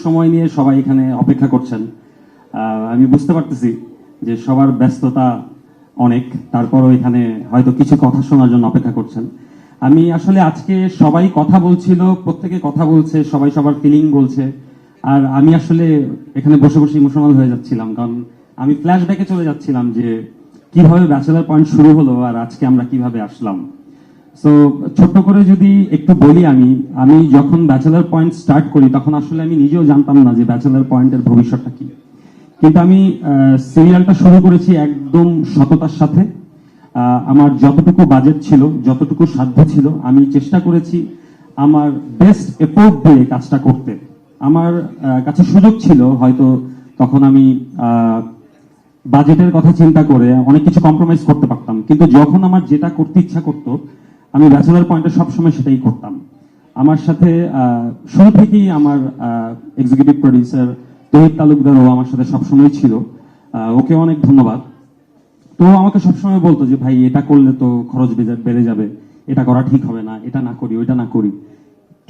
সময় নিয়ে সবাই এখানে অপেক্ষা করছেন। আমি বুঝতে পারতেছি যে সবার ব্যস্ততা অনেক, তারপরও এখানে হয়তো কিছু কথা শোনার জন্য অপেক্ষা করছেন। আমি আসলে আজকে সবাই কথা বলছিল, প্রত্যেকে কথা বলছে, সবাই সবার ফিলিং বলছে, আর আমি আসলে এখানে বসে বসে ইমোশনাল হয়ে যাচ্ছিলাম, কারণ আমি ফ্ল্যাশব্যাকে চলে যাচ্ছিলাম যে কিভাবে ব্যাচেলার পয়েন্ট শুরু হলো আর আজকে আমরা কিভাবে আসলাম। সো ছোট্ট করে যদি একটু বলি, আমি যখন ব্যাচেলার পয়েন্ট স্টার্ট করি তখন আসলে আমি নিজেও জানতাম না যে ব্যাচেলার পয়েন্টের ভবিষ্যৎটা কি, কিন্তু আমি সিরিয়ালটা শুরু করেছি একদম সততার সাথে। আমার যতটুকু বাজেট ছিল, যতটুকু সাধ্য ছিল, আমি চেষ্টা করেছি আমার বেস্ট এফোর্ট দিয়ে কাজটা করতে। আমার কাছে সুযোগ ছিল, হয়তো তখন আমি বাজেটের কথা চিন্তা করে অনেক কিছু কম্প্রোমাইজ করতে পারতাম, কিন্তু যখন আমার যেটা করতে ইচ্ছা করতো আমি ব্যাচেলার পয়েন্টে সবসময় সেটাই করতাম। আমার সাথে শুরু থেকেই আমার এক্সিকিউটিভ প্রডিউসার তহিদ তালুকদারও আমার সাথে সবসময় ছিল, ওকে অনেক ধন্যবাদ। তো আমাকে সবসময় বলতো যে ভাই এটা করলে তো খরচ বেড়ে যাবে, এটা করা ঠিক হবে না, এটা না করি, ওইটা না করি।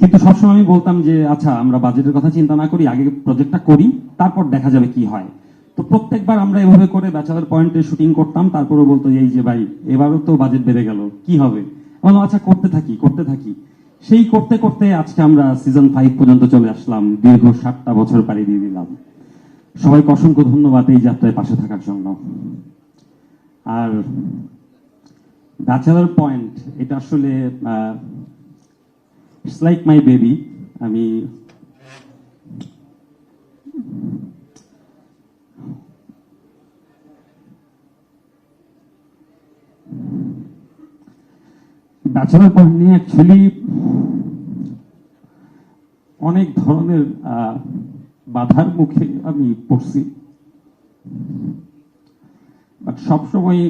কিন্তু সবসময় আমি বলতাম যে আচ্ছা আমরা বাজেটের কথা চিন্তা না করি, আগে প্রজেক্টটা করি, তারপর দেখা যাবে কি হয়। তো প্রত্যেকবার আমরা এভাবে করে ব্যাচেলার পয়েন্টে শুটিং করতাম, তারপরে বলতো এই যে ভাই এবারও তো বাজেট বেড়ে গেল, কি হবে। বললাম আচ্ছা করতে থাকি। সেই করতে করতে আজকে আমরা সিজন 5 পর্যন্ত চলে আসলাম, দীর্ঘ 7টা বছর পাড়ি দিয়ে দিলাম। সবাইকে অসংখ্য ধন্যবাদ এই যাত্রায় পাশে থাকার জন্য। আর ব্যাচেলার পয়েন্ট এটা আসলে ইটস লাইক মাই বেবি। আমি ব্যাচেলার পয়েন্ট নিয়ে অ্যাকচুয়ালি অনেক ধরনের বাধার মুখে আমি পড়ছি, বাট সবসময়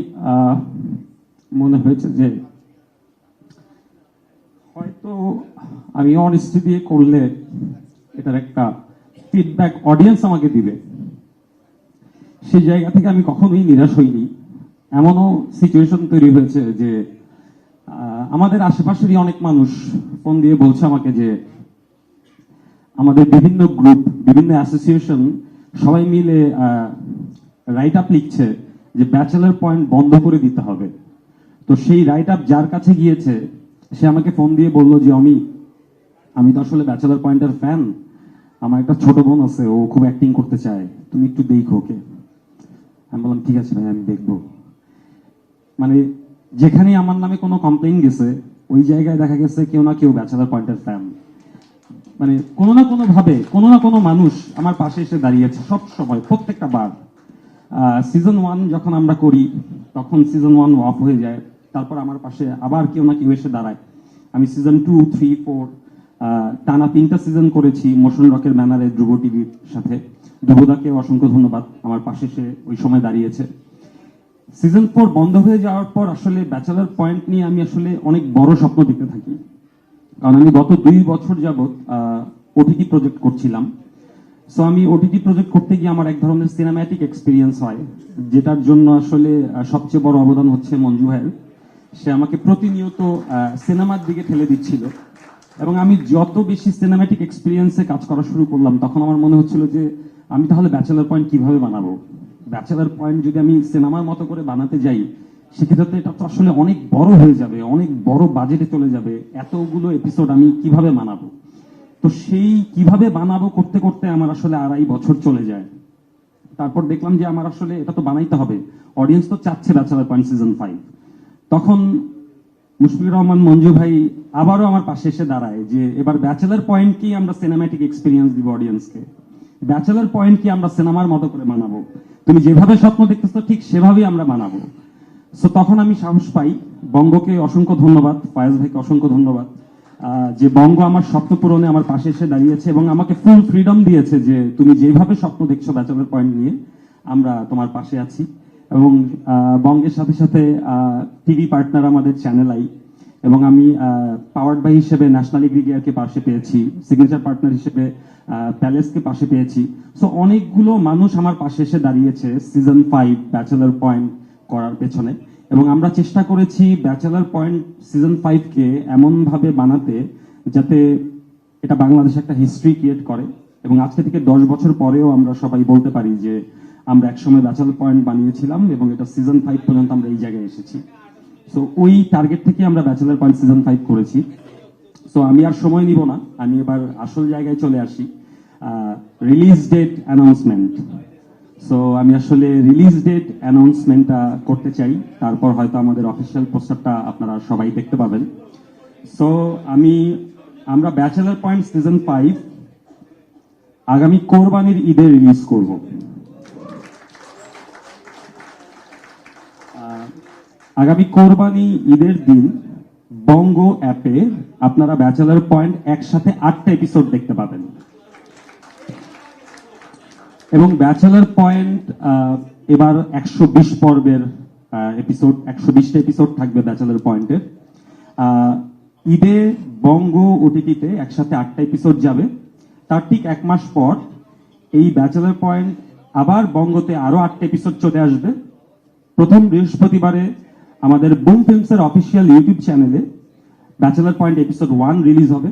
মনে হয়েছে যে হয়তো আমি অনেস্টি দিয়ে করলে এটার একটা ফিডব্যাক অডিয়েন্স আমাকে দিবে। সেই জায়গা থেকে আমি কখনোই নিরাশ হইনি। এমনও সিচুয়েশন তৈরি হয়েছে যে আমাদের আশেপাশেরই অনেক মানুষ ফোন দিয়ে বলছে আমাকে যে আমাদের বিভিন্ন গ্রুপ, বিভিন্ন অ্যাসোসিয়েশন সবাই মিলে রাইট আপ লিখছে যে ব্যাচেলার পয়েন্ট বন্ধ করে দিতে হবে। তো সেই রাইট আপ যার কাছে গিয়েছে সে আমাকে ফোন দিয়ে বললো যে আমি তো আসলে ব্যাচেলার পয়েন্টের ফ্যান, আমার একটা ছোট বোন আছে, ও খুব অ্যাক্টিং করতে চায়, তুমি একটু দেখো ওকে। আমি বললাম ঠিক আছে ভাই, আমি দেখবো। মানে যেখানে আমার নামে কোনো কমপ্লেইন গেছে ওই জায়গায় দেখা গেছে কেউ না কেউ ব্যাচেলার পয়েন্টের ফ্যান। মানে কোনো না কোনো ভাবে কোনো না কোনো মানুষ আমার পাশে এসে দাঁড়িয়েছে সব সময়, প্রত্যেকটা বার। সিজন 1 যখন আমরা করি তখন সিজন 1 অফ হয়ে যায়, তারপর আমার পাশে আবার কেউ না কেউ এসে দাঁড়ায়। আমি সিজন 2, 3, 4 টানা 3টা সিজন করেছি মোশন রকের ব্যানারে ধ্রুব টিভির সাথে। ধ্রুবদাকে অসংখ্য ধন্যবাদ, আমার পাশে সে ওই সময় দাঁড়িয়েছে। সিজন 4 বন্ধ হয়ে যাওয়ার পর আসলে ব্যাচেলার পয়েন্ট নিয়ে আমি আসলে অনেক বড় স্বপ্ন দেখতে থাকি, কারণ আমি গত 2 বছর যাবৎ ওটিটি প্রজেক্ট করছিলাম। সো আমি ওটিটি প্রজেক্ট করতে গিয়ে আমার এক ধরনের সিনেম্যাটিক এক্সপিরিয়েন্স হয়, যেটার জন্য আসলে সবচেয়ে বড় অবদান হচ্ছে মঞ্জু ভাইয়ের। সে আমাকে প্রতিনিয়ত সিনেমার দিকে ঠেলে দিচ্ছিল, এবং আমি যত বেশি সিনেম্যাটিক এক্সপিরিয়েন্সে কাজ করা শুরু করলাম তখন আমার মনে হচ্ছিল যে আমি তাহলে ব্যাচেলার পয়েন্ট কিভাবে বানাবো। ব্যাচেলার পয়েন্ট যদি আমি সিনেমার মতো করে বানাতে যাই সেক্ষেত্রে এটা তো আসলে অনেক বড় হয়ে যাবে, অনেক বড় বাজেটে চলে যাবে, এতগুলো এপিসোড আমি কিভাবে বানাবো। তো সেই কিভাবে বানাবো করতে করতে আমার আসলে 2.5 বছর চলে যায়। তারপর দেখলাম যে আমার আসলে এটা তো বানাইতে হবে, অডিয়েন্স তো চাচ্ছে ব্যাচেলার পয়েন্ট সিজন 5। তখন মুশফিকুর রহমান মঞ্জু ভাই আবারও আমার পাশে এসে দাঁড়ায় যে এবার ব্যাচেলার পয়েন্টকেই আমরা সিনেম্যাটিক এক্সপিরিয়েন্স দিব অডিয়েন্সকে, ব্যাচেলার পয়েন্ট কি আমরা সিনেমার মতো করে বানাবো, তুমি যেভাবে স্বপ্ন দেখতেছো ঠিক সেভাবেই আমরা বানাবো। সো তখন আমি সাহস পাই। বঙ্গকে অসংখ্য ধন্যবাদ, ফয়েজ ভাইকে অসংখ্য ধন্যবাদ যে বঙ্গ আমার স্বপ্ন পূরণে আমার পাশে এসে দাঁড়িয়েছে এবং আমাকে ফুল ফ্রিডম দিয়েছে যে তুমি যেভাবে স্বপ্ন দেখছো ব্যাচেলার পয়েন্ট নিয়ে আমরা তোমার পাশে আছি। এবং বঙ্গের সাথে সাথে টিভি পার্টনার আমাদের চ্যানেল আই, এবং আমি পাওয়ার্ড বাই হিসেবে ন্যাশনাল এগ্রিগেয়ারকে পাশে পেয়েছি, সিগনেচার পার্টনার হিসেবে প্যালেসকে পাশে পেয়েছি। সো অনেকগুলো মানুষ আমার পাশে এসে দাঁড়িয়েছে সিজন 5 ব্যাচেলার পয়েন্ট করার পেছনে, এবং আমরা চেষ্টা করেছি ব্যাচেলার পয়েন্ট সিজন 5 কে এমন ভাবে বানাতে যাতে এটা বাংলাদেশে একটা হিস্ট্রি ক্রিয়েট করে এবং আজকে থেকে 10 বছর পরেও আমরা সবাই বলতে পারি যে আমরা একসময় ব্যাচেলর পয়েন্ট বানিয়েছিলাম এবং এটা সিজন 5 পর্যন্ত আমরা এই জায়গায় এসেছি। সো ওই টার্গেট থেকে আমরা ব্যাচেলর পয়েন্ট সিজন 5 করেছি। সো আমি আর সময় নিব না, আমি এবার আসল জায়গায় চলে আসি, রিলিজ ডেট অ্যানাউন্সমেন্ট। সো আমি আসলে রিলিজ ডেট অ্যানাউন্সমেন্টটা করতে চাই, তারপর হয়তো আমাদের অফিসিয়াল পোস্টারটা আপনারা সবাই দেখতে পাবেন। সো আমরা ব্যাচেলর পয়েন্ট সিজন 5 আগামী কোরবানির ঈদে রিলিজ করব। আগামী কোরবানি ঈদের দিন বঙ্গ অ্যাপে আপনারা ব্যাচেলর পয়েন্ট একসাথে 8টা এপিসোড দেখতে পাবেন। এবং ব্যাচেলর পয়েন্ট এবার 120 পর্বের এপিসোড, 120টা এপিসোড থাকবে ব্যাচেলর পয়েন্টের। ঈদে বঙ্গ ওটিটিতে একসাথে 8টা এপিসোড যাবে। তার ঠিক 1 মাস পর এই ব্যাচেলর পয়েন্ট আবার বঙ্গতে আরো 8টা এপিসোড চলে আসবে। প্রথম বৃহস্পতিবারে আমাদের বুম ফিল্মসের অফিসিয়াল ইউটিউব চ্যানেলে ব্যাচেলর পয়েন্ট এপিসোড 1 রিলিজ হবে।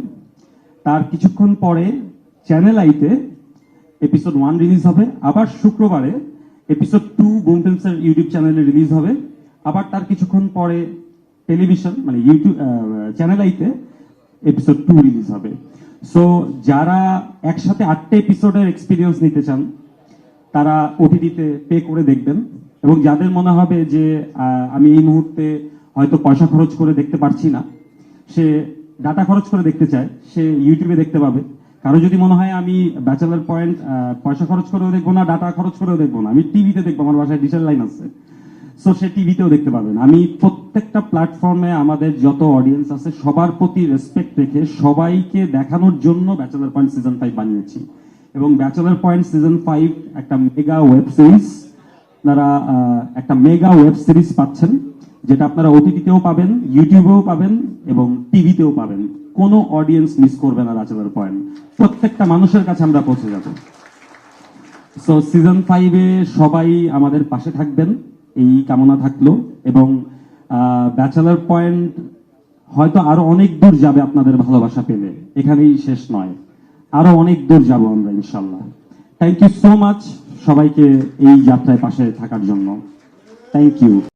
তার কিছুক্ষণ পরে চ্যানেল আইতে এপিসোড 1 রিলিজ হবে। আবার শুক্রবারে এপিসোড 2 বুম ফিল্মসের ইউটিউব চ্যানেলে রিলিজ হবে। আবার তার কিছুক্ষণ পরে টেলিভিশন মানে ইউটিউব চ্যানেল আইতে এপিসোড 2 রিলিজ হবে। সো যারা একসাথে 8টা এপিসোডের এক্সপিরিয়েন্স নিতে চান তারা ওটিটিতে পে করে দেখবেন। এবং যাদের মনে হবে যে আমি এই মুহূর্তে হয়তো পয়সা খরচ করে দেখতে পারছি না, সে ডাটা খরচ করে দেখতে চায়, সে ইউটিউবে দেখতে পাবে। কারো যদি মনে হয় আমি ব্যাচেলর পয়েন্ট পয়সা খরচ করেও দেখবো না, ডাটা খরচ করেও দেখবো না, আমি টিভিতে দেখবো, আমার বাসায় ডিজিটাল লাইন আছে, সো সে টিভিতেও দেখতে পাবেন। আমি প্রত্যেকটা প্ল্যাটফর্মে আমাদের যত অডিয়েন্স আছে সবার প্রতি রেসপেক্ট রেখে সবাইকে দেখানোর জন্য ব্যাচেলর পয়েন্ট সিজন 5 বানিয়েছি। এবং ব্যাচেলর পয়েন্ট সিজন 5 একটা মেগা ওয়েব সিরিজ, আপনারা একটা মেগা ওয়েব সিরিজ পাচ্ছেন, যেটা আপনারা ওটিটিতেও পাবেন, ইউটিউবেও পাবেন এবং টিভিতেও পাবেন। কোনো অডিয়েন্স মিস করবে না ব্যাচেলর পয়েন্ট, প্রত্যেকটা মানুষের কাছে আমরা পৌঁছে যাব। সো সিজন 5-এ সবাই আমাদের পাশে থাকবেন এই কামনা থাকলো। এবং ব্যাচেলর পয়েন্ট হয়তো আরো অনেক দূর যাবে আপনাদের ভালোবাসা পেলে, এখানেই শেষ নয়, আরো অনেক দূর যাব আমরা ইনশাল্লাহ। থ্যাংক ইউ সো মাচ সবাইকে এই যাত্রায় পাশে থাকার জন্য। Thank you.